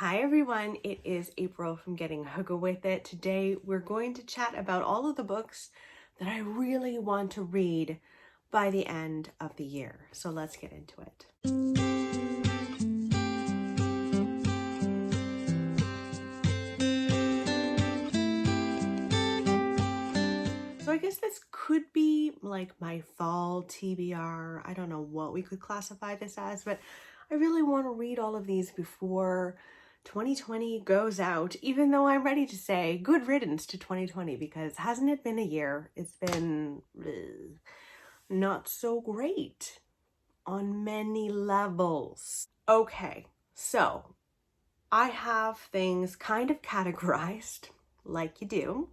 Hi everyone, it is April from Getting Hooga With It. Today we're going to chat about all of the books that I really want to read by the end of the year. So let's get into it. So I guess this could be like my fall TBR. I don't know what we could classify this as, but I really want to read all of these before 2020 goes out, even though I'm ready to say good riddance to 2020 because hasn't it been a year? It's been not so great on many levels. Okay, so I have things kind of categorized like you do.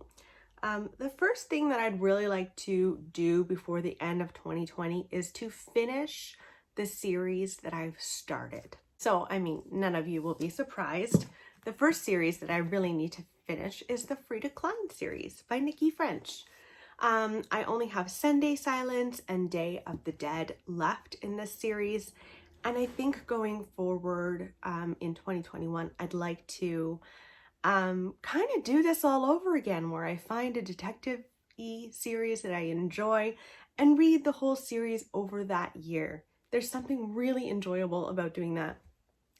The first thing that I'd really like to do before the end of 2020 is to finish the series that I've started. So, I mean, none of you will be surprised. The first series that I really need to finish is the Frida Klein series by Nikki French. I only have Sunday Silence and Day of the Dead left in this series. And I think going forward in 2021, I'd like to kind of do this all over again where I find a detective-y series that I enjoy and read the whole series over that year. There's something really enjoyable about doing that.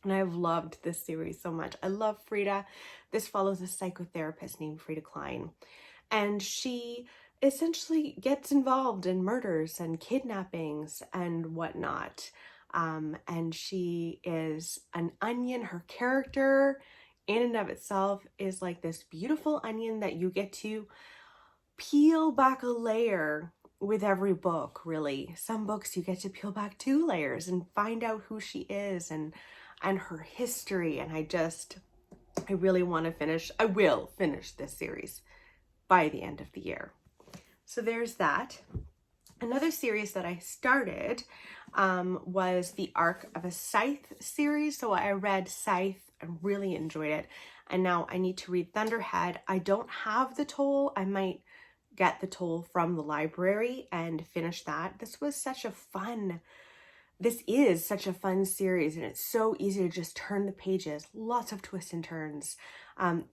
And I've loved this series so much. I love Frida. This follows a psychotherapist named Frida Klein. And she essentially gets involved in murders and kidnappings and whatnot. And she is an onion. Her character in and of itself is like this beautiful onion that you get to peel back a layer with every book, really. Some books you get to peel back 2 layers and find out who she is and her history. And I really want to finish, I will finish this series by the end of the year. So there's that. Another series that I started was the Arc of a Scythe series. So I read Scythe and really enjoyed it. And now I need to read Thunderhead. I don't have the toll. I might get the toll from the library and finish that. This is such a fun series, and it's so easy to just turn the pages. Lots of twists and turns.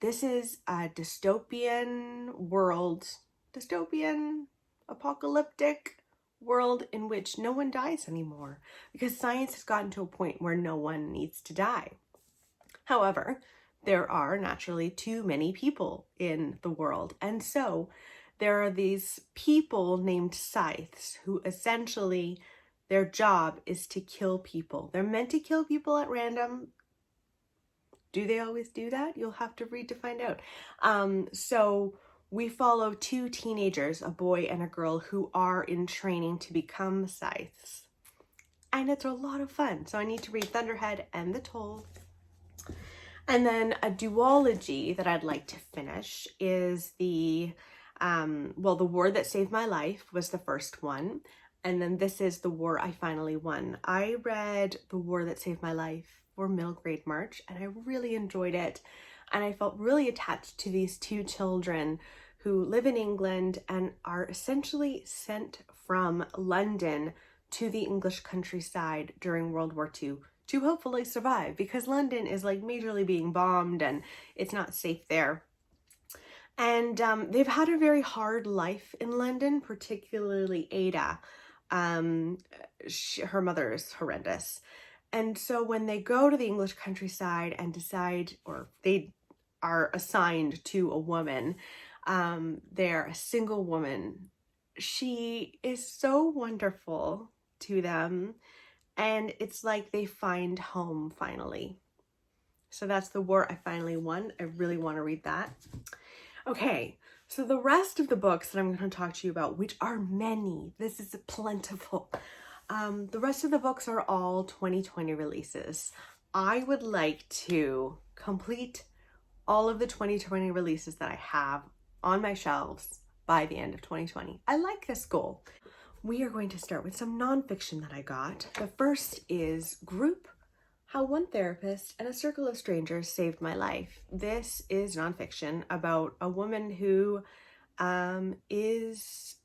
This is a dystopian apocalyptic world in which no one dies anymore because science has gotten to a point where no one needs to die. However, there are naturally too many people in the world, and so there are these people named scythes who essentially their job is to kill people. They're meant to kill people at random. Do they always do that? You'll have to read to find out. So we follow 2 teenagers, a boy and a girl, who are in training to become scythes. And it's a lot of fun. So I need to read Thunderhead and The Toll. And then a duology that I'd like to finish is The War That Saved My Life was the first one. And then this is The War I Finally Won. I read The War That Saved My Life for middle grade March, and I really enjoyed it. And I felt really attached to these 2 children who live in England and are essentially sent from London to the English countryside during World War II to hopefully survive, because London is like majorly being bombed and it's not safe there. And they've had a very hard life in London, particularly Ada. Her mother is horrendous. And so when they go to the English countryside and decide, or they are assigned to a woman, they're a single woman. She is so wonderful to them. And it's like they find home finally. So that's The War I Finally Won. I really want to read that. Okay, so the rest of the books that I'm going to talk to you about, which are many, this is plentiful. The rest of the books are all 2020 releases. I would like to complete all of the 2020 releases that I have on my shelves by the end of 2020. I like this goal. We are going to start with some nonfiction that I got. The first is Group: How One Therapist and a Circle of Strangers Saved My Life. This is nonfiction about a woman who is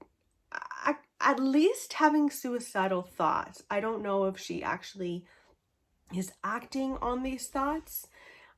at least having suicidal thoughts. I don't know if she actually is acting on these thoughts,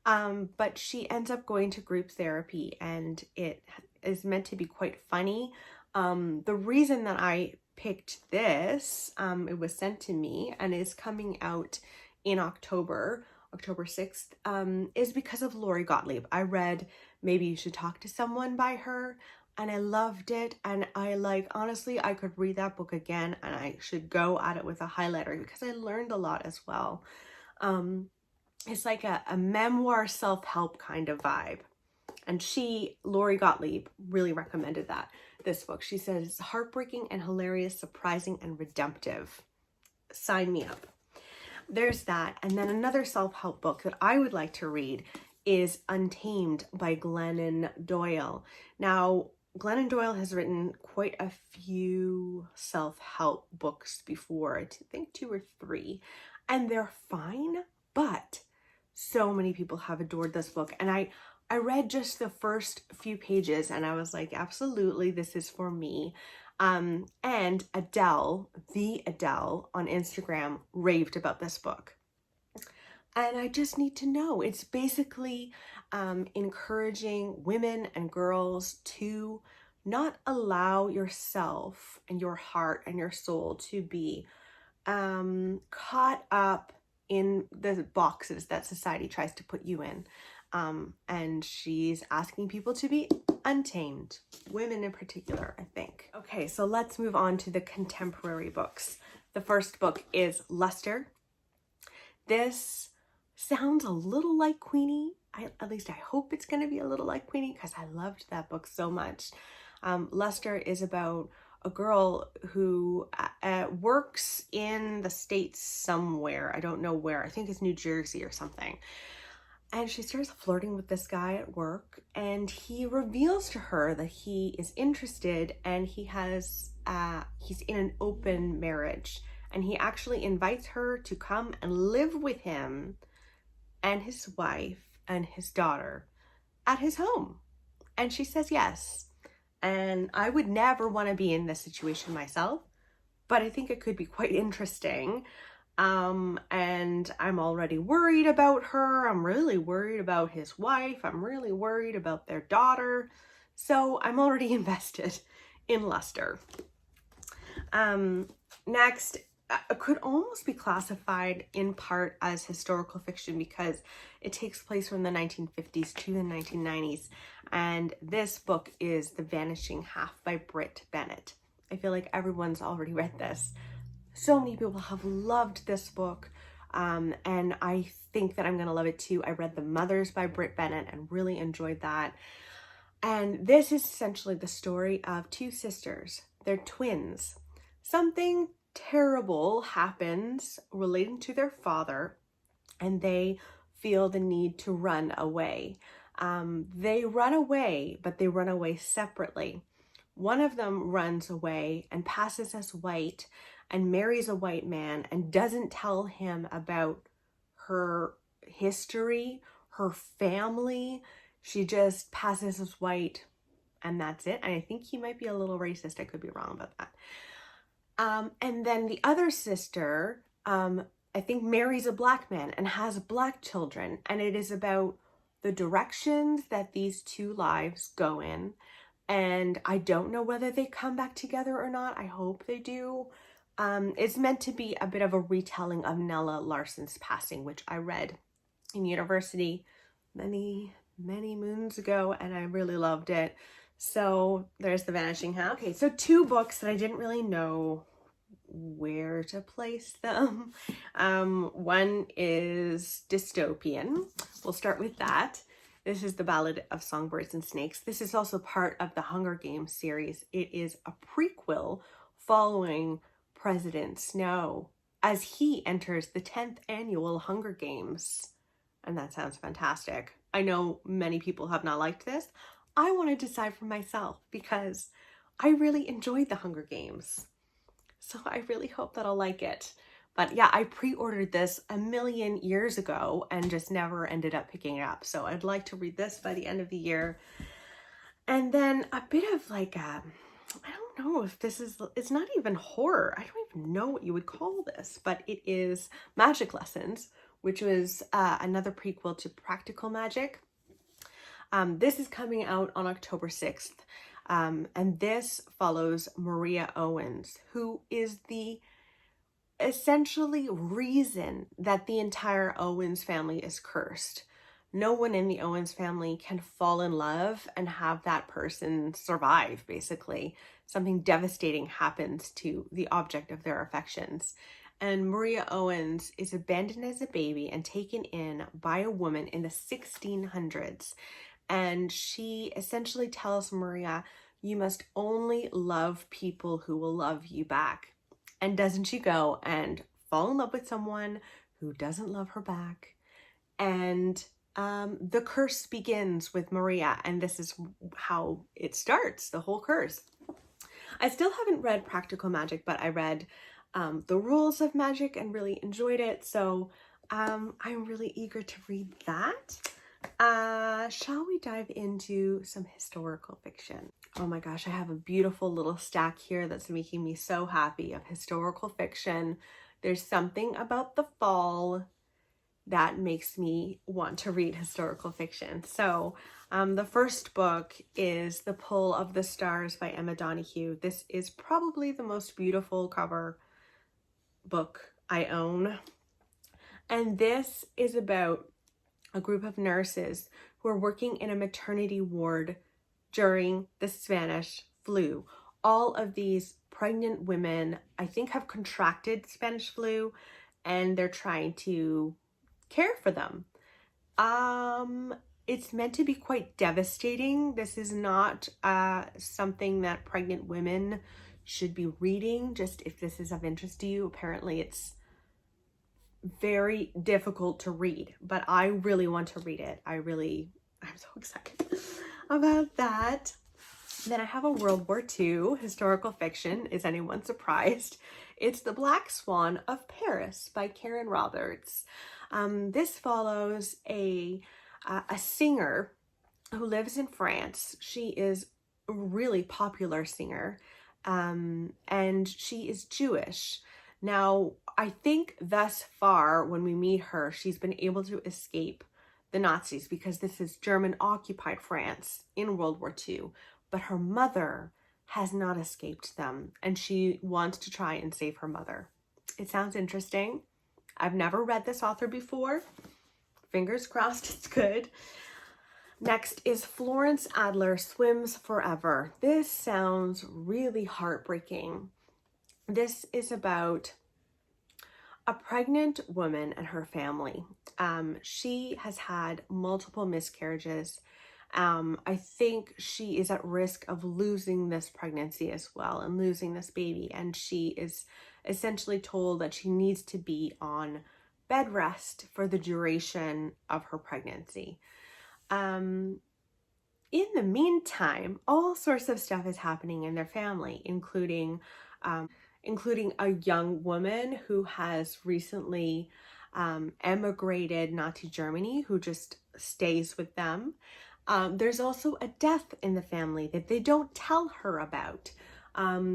But she ends up going to group therapy, and it is meant to be quite funny. The reason that I picked this, it was sent to me and is coming out in October 6th, is because of Lori Gottlieb. I read Maybe You Should Talk to Someone by her, and I loved it. And I honestly, I could read that book again, and I should go at it with a highlighter because I learned a lot as well. It's like a memoir self-help kind of vibe. And Lori Gottlieb, really recommended this book. She says it's heartbreaking and hilarious, surprising and redemptive. Sign me up. There's that. And then another self-help book that I would like to read is Untamed by Glennon Doyle. Now, Glennon Doyle has written quite a few self-help books before, I think 2 or 3, and they're fine, but so many people have adored this book. And I read just the first few pages and I was like, absolutely, this is for me. And Adele on Instagram raved about this book. And I just need to know. It's basically encouraging women and girls to not allow yourself and your heart and your soul to be caught up in the boxes that society tries to put you in. And she's asking people to be untamed, women in particular, I think. Okay, so let's move on to the contemporary books. The first book is Luster. This sounds a little like Queenie. At least I hope it's going to be a little like Queenie because I loved that book so much. Luster is about a girl who works in the States somewhere. I don't know where. I think it's New Jersey or something. And she starts flirting with this guy at work, and he reveals to her that he is interested, and he's in an open marriage, and he actually invites her to come and live with him and his wife and his daughter at his home. And she says yes. And I would never want to be in this situation myself, but I think it could be quite interesting. And I'm already worried about her. I'm really worried about his wife. I'm really worried about their daughter. So I'm already invested in Luster. Next, it could almost be classified in part as historical fiction because it takes place from the 1950s to the 1990s. And this book is The Vanishing Half by Brit Bennett. I feel like everyone's already read this. So many people have loved this book, and I think that I'm going to love it too. I read The Mothers by Brit Bennett and really enjoyed that. And this is essentially the story of 2 sisters. They're twins. Something terrible happens relating to their father, and they feel the need to run away. They run away, but they run away separately. One of them runs away and passes as white and marries a white man and doesn't tell him about her history, her family. She just passes as white and that's it. And I think he might be a little racist. I could be wrong about that. And then the other sister, I think marries a black man and has black children. And it is about the directions that these 2 lives go in. And I don't know whether they come back together or not. I hope they do. It's meant to be a bit of a retelling of Nella Larsen's passing, which I read in university many, many moons ago, and I really loved it. So there's The Vanishing Half. Okay, so 2 books that I didn't really know where to place them. One is dystopian. We'll start with that. This is The Ballad of Songbirds and Snakes. This is also part of the Hunger Games series. It is a prequel following President Snow as he enters the 10th annual Hunger Games. And that sounds fantastic. I know many people have not liked this. I want to decide for myself because I really enjoyed the Hunger Games. So I really hope that I'll like it. But yeah, I pre-ordered this a million years ago and just never ended up picking it up. So I'd like to read this by the end of the year. And then a bit of like I don't know if this is, it's not even horror. I don't even know what you would call this, but it is Magic Lessons, which was another prequel to Practical Magic. This is coming out on October 6th. And this follows Maria Owens, who is the essentially reason that the entire Owens family is cursed. No one in the Owens family can fall in love and have that person survive, basically. Something devastating happens to the object of their affections. And Maria Owens is abandoned as a baby and taken in by a woman in the 1600s. And she essentially tells Maria, you must only love people who will love you back. And doesn't she go and fall in love with someone who doesn't love her back? And the curse begins with Maria, and this is how it starts, the whole curse. I still haven't read Practical Magic, but I read The Rules of Magic and really enjoyed it. So I'm really eager to read that. Shall we dive into some historical fiction? Oh my gosh, I have a beautiful little stack here that's making me so happy of historical fiction. There's something about the fall that makes me want to read historical fiction. So the first book is The Pull of the Stars by Emma Donoghue. This is probably the most beautiful cover book I own. And this is about a group of nurses who are working in a maternity ward during the Spanish flu. All of these pregnant women, I think, have contracted Spanish flu, and they're trying to care for them. It's meant to be quite devastating. This is not something that pregnant women should be reading, just if this is of interest to you. Apparently it's very difficult to read, but I really want to read it. I'm so excited about that. Then I have a World War II historical fiction. Is anyone surprised? It's The Black Swan of Paris by Karen Roberts. This follows a singer who lives in France. She is a really popular singer, and she is Jewish. Now, I think thus far, when we meet her, she's been able to escape the Nazis because this is German-occupied France in World War II. But her mother has not escaped them, and she wants to try and save her mother. It sounds interesting. I've never read this author before. Fingers crossed it's good. Next is Florence Adler, Swims Forever. This sounds really heartbreaking. This is about a pregnant woman and her family. She has had multiple miscarriages. I think she is at risk of losing this pregnancy as well and losing this baby. And she is essentially told that she needs to be on bed rest for the duration of her pregnancy. In the meantime, all sorts of stuff is happening in their family, including a young woman who has recently emigrated Nazi Germany, who just stays with them. There's also a death in the family that they don't tell her about.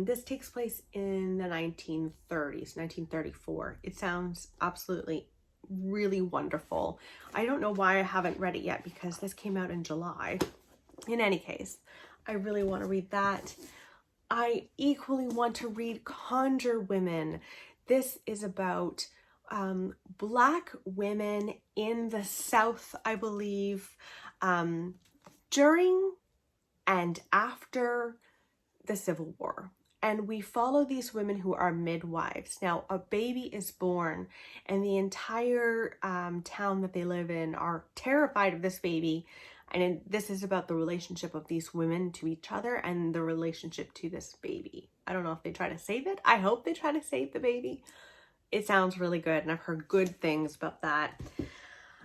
This takes place in the 1930s, 1934. It sounds absolutely really wonderful. I don't know why I haven't read it yet because this came out in July. In any case, I really want to read that. I equally want to read Conjure Women. This is about Black women in the South, I believe, during and after the Civil War. And we follow these women who are midwives. Now, a baby is born, and the entire town that they live in are terrified of this baby. And this is about the relationship of these women to each other and the relationship to this baby. I don't know if they try to save it. I hope they try to save the baby. It sounds really good, and I've heard good things about that.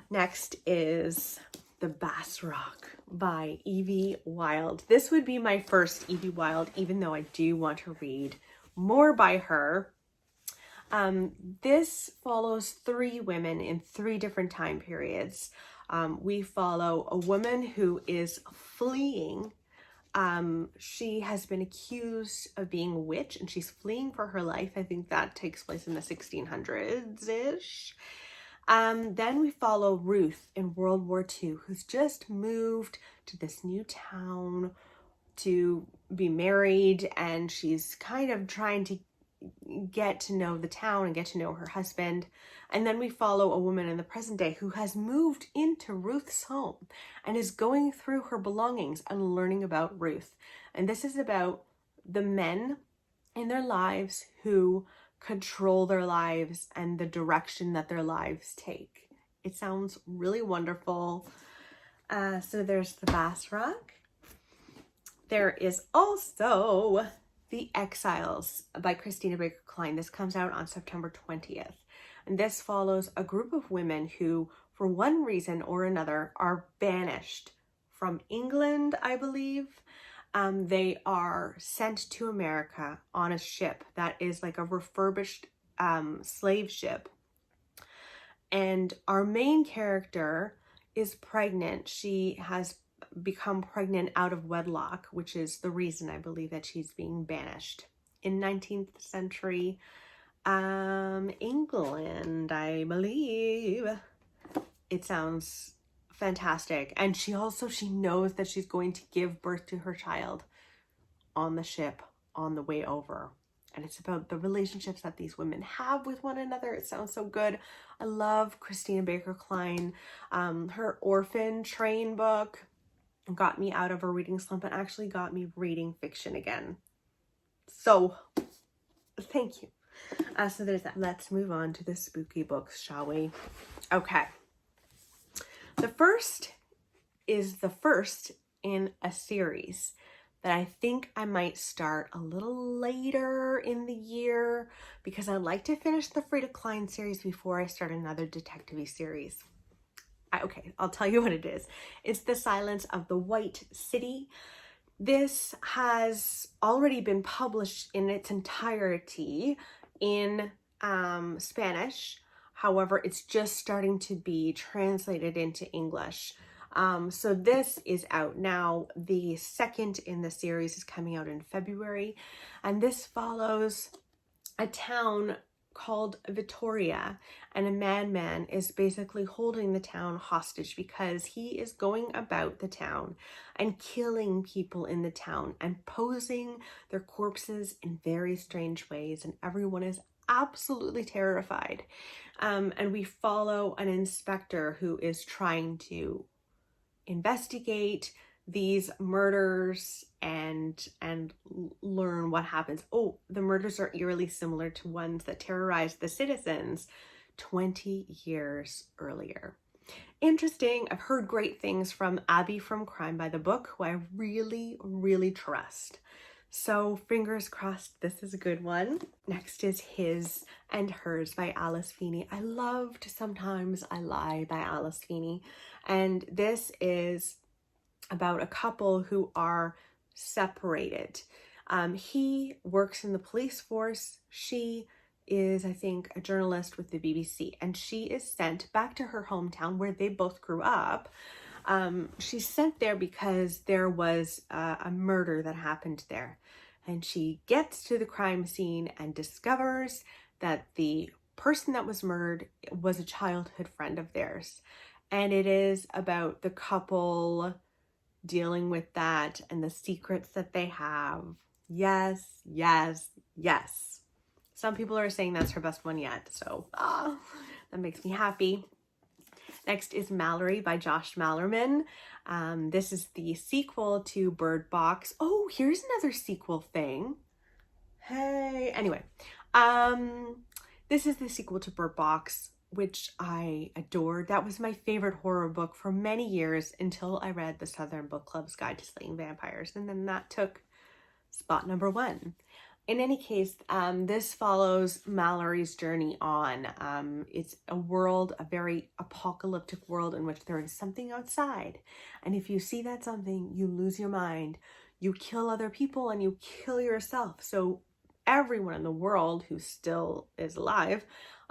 Next is The Bass Rock by Evie Wyld. This would be my first Evie Wyld, even though I do want to read more by her. This follows 3 women in 3 different time periods. We follow a woman who is fleeing. She has been accused of being a witch, and she's fleeing for her life. I think that takes place in the 1600s-ish. Then we follow Ruth in World War II, who's just moved to this new town to be married, and she's kind of trying to get to know the town and get to know her husband. And then we follow a woman in the present day who has moved into Ruth's home and is going through her belongings and learning about Ruth. And this is about the men in their lives who control their lives and the direction that their lives take. It sounds really wonderful. So there's the Bass Rock. There is also The Exiles by Christina Baker Klein. This comes out on September 20th. And this follows a group of women who, for one reason or another, are banished from England, I believe. They are sent to America on a ship that is like a refurbished slave ship. And our main character is pregnant. She has become pregnant out of wedlock, which is the reason I believe that she's being banished. In 19th century England, I believe. It sounds fantastic. And she knows that she's going to give birth to her child on the ship on the way over. And it's about the relationships that these women have with one another. It sounds so good. I love Christina Baker Klein. Her Orphan Train book got me out of a reading slump and actually got me reading fiction again. So thank you. So there's that. Let's move on to the spooky books, shall we? Okay. The first is the first in a series that I think I might start a little later in the year because I like to finish the Frida Klein series before I start another detective-y series. Okay, I'll tell you what it is. It's The Silence of the White City. This has already been published in its entirety in Spanish. However, it's just starting to be translated into English. So this is out now. The second in the series is coming out in February. And this follows a town called Vitoria, and a madman is basically holding the town hostage because he is going about the town and killing people in the town and posing their corpses in very strange ways, and everyone is absolutely terrified. And we follow an inspector who is trying to investigate these murders and learn what happens. Oh, the murders are eerily similar to ones that terrorized the citizens 20 years earlier. Interesting. I've heard great things from Abby from Crime by the Book, who I really, really trust. So fingers crossed this is a good one. Next is His and Hers by Alice Feeney. I loved Sometimes I Lie by Alice Feeney. And this is about a couple who are separated. He works in the police force. She is, I think, a journalist with the BBC, and she is sent back to her hometown where they both grew up. She's sent there because there was a murder that happened there, and she gets to the crime scene and discovers that the person that was murdered was a childhood friend of theirs. And it is about the couple dealing with that and the secrets that they have. Yes, yes, yes. Some people are saying that's her best one yet, so that makes me happy. Next is Mallory by Josh Malerman. This is the sequel to Bird Box. Oh, here's another sequel thing. Hey, anyway, this is the sequel to Bird Box, which I adored. That was my favorite horror book for many years until I read the Southern Book Club's Guide to Slaying Vampires, and then that took spot number 1. In any case, this follows Mallory's journey on. It's a world, a very apocalyptic world in which there is something outside. And if you see that something, you lose your mind. You kill other people and you kill yourself. So everyone in the world who still is alive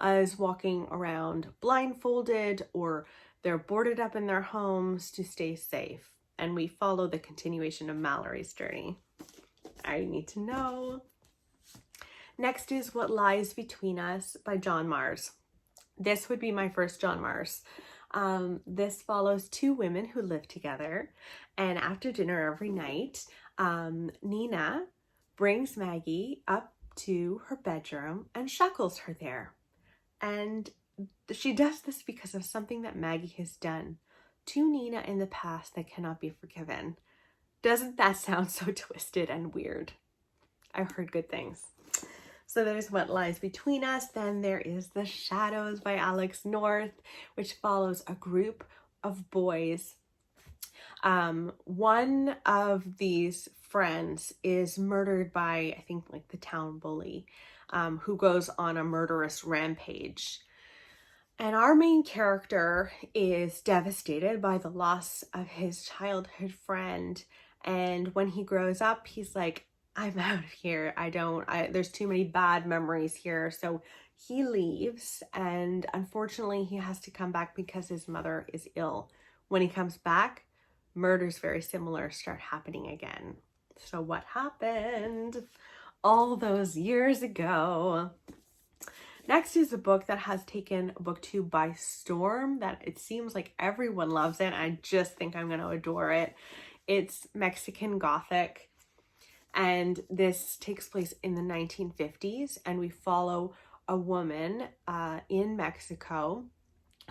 is walking around blindfolded, or they're boarded up in their homes to stay safe. And we follow the continuation of Mallory's journey. I need to know. Next is What Lies Between Us by John Mars. This would be my first John Mars. This follows two women who live together, and after dinner every night, Nina brings Maggie up to her bedroom and shackles her there. And she does this because of something that Maggie has done to Nina in the past that cannot be forgiven. Doesn't that sound so twisted and weird? I've heard good things. So there's What Lies Between Us. Then there is The Shadows by Alex North, which follows a group of boys. One of these friends is murdered by, I think, like the town bully, who goes on a murderous rampage. And our main character is devastated by the loss of his childhood friend. And when he grows up, he's like, I'm out of here. There's too many bad memories here. So he leaves, and unfortunately he has to come back because his mother is ill. When he comes back, murders very similar start happening again. So what happened all those years ago? Next is a book that has taken BookTube by storm, that it seems like everyone loves it. I just think I'm going to adore it. It's Mexican Gothic. And this takes place in the 1950s, and we follow a woman in Mexico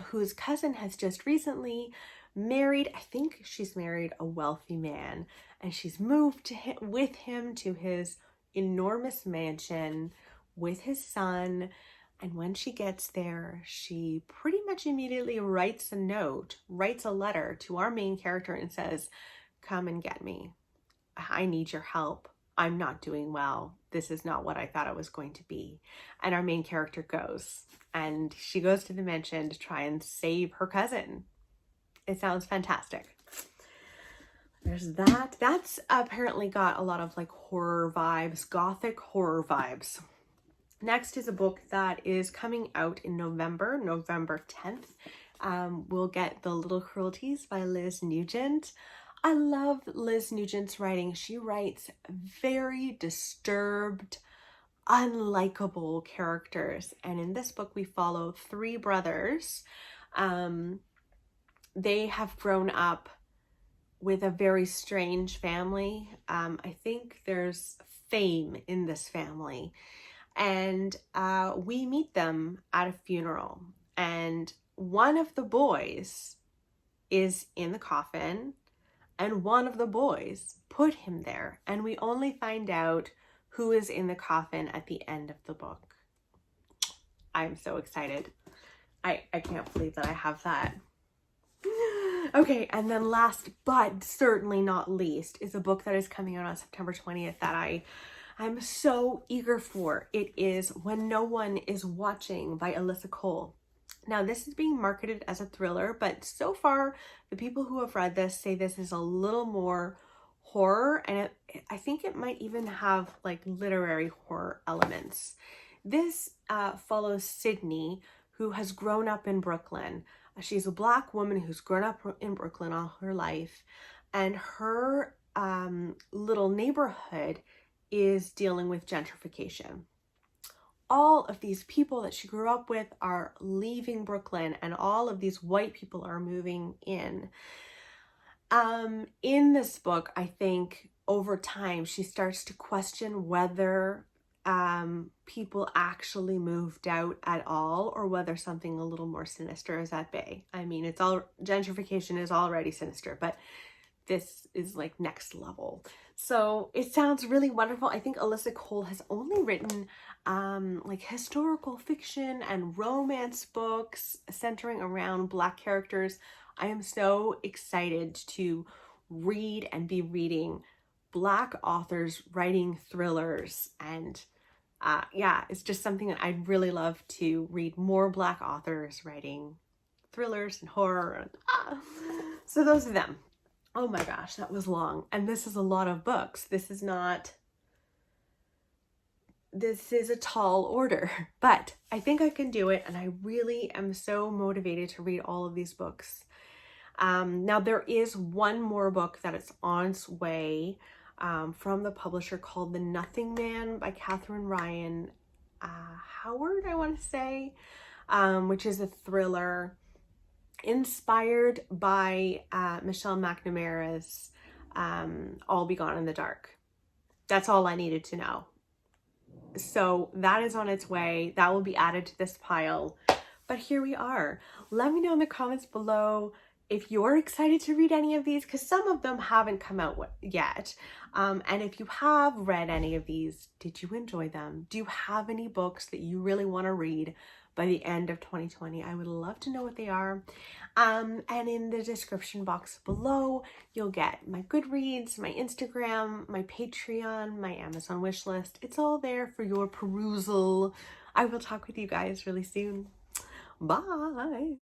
whose cousin has just recently married, I think she's married a wealthy man, and she's moved with him to his enormous mansion with his son. And when she gets there, she pretty much immediately writes a letter to our main character and says, come and get me. I need your help. I'm not doing well. This is not what I thought it was going to be. And our main character goes, and she goes to the mansion to try and save her cousin. It sounds fantastic. There's that. That's apparently got a lot of like horror vibes, gothic horror vibes. Next is a book that is coming out in November 10th. We'll get The Little Cruelties by Liz Nugent. I love Liz Nugent's writing. She writes very disturbed, unlikable characters. And in this book, we follow three brothers. They have grown up with a very strange family. I think there's fame in this family. And we meet them at a funeral. And one of the boys is in the coffin, and one of the boys put him there. And we only find out who is in the coffin at the end of the book. I'm so excited. I can't believe that I have that. Okay, and then last but certainly not least is a book that is coming out on September 20th that I'm so eager for. It is When No One Is Watching by Alyssa Cole. Now, this is being marketed as a thriller, but so far, the people who have read this say this is a little more horror, and I think it might even have like literary horror elements. This follows Sydney, who has grown up in Brooklyn. She's a Black woman who's grown up in Brooklyn all her life, and her little neighborhood is dealing with gentrification. All of these people that she grew up with are leaving Brooklyn, and all of these white people are moving in. In this book, I think over time she starts to question whether people actually moved out at all, or whether something a little more sinister is at bay. I mean, gentrification is already sinister, but this is like next level. So it sounds really wonderful. I think Alyssa Cole has only written like historical fiction and romance books centering around Black characters. I am so excited to read and be reading Black authors writing thrillers, and yeah, it's just something that I'd really love to read more Black authors writing thrillers and horror. So those are them. Oh my gosh, that was long. And this is a lot of books. This is a tall order, but I think I can do it. And I really am so motivated to read all of these books. Now there is one more book that is on its way from the publisher called The Nothing Man by Catherine Ryan Howard, I want to say. which is a thriller inspired by Michelle McNamara's All Be Gone in the Dark. That's all I needed to know. So that is on its way. That will be added to this pile. But here we are. Let me know in the comments below if you're excited to read any of these, because some of them haven't come out yet. And if you have read any of these, did you enjoy them? Do you have any books that you really want to read by the end of 2020? I would love to know what they are. And in the description box below, you'll get my Goodreads, my Instagram, my Patreon, my Amazon wishlist. It's all there for your perusal. I will talk with you guys really soon. Bye.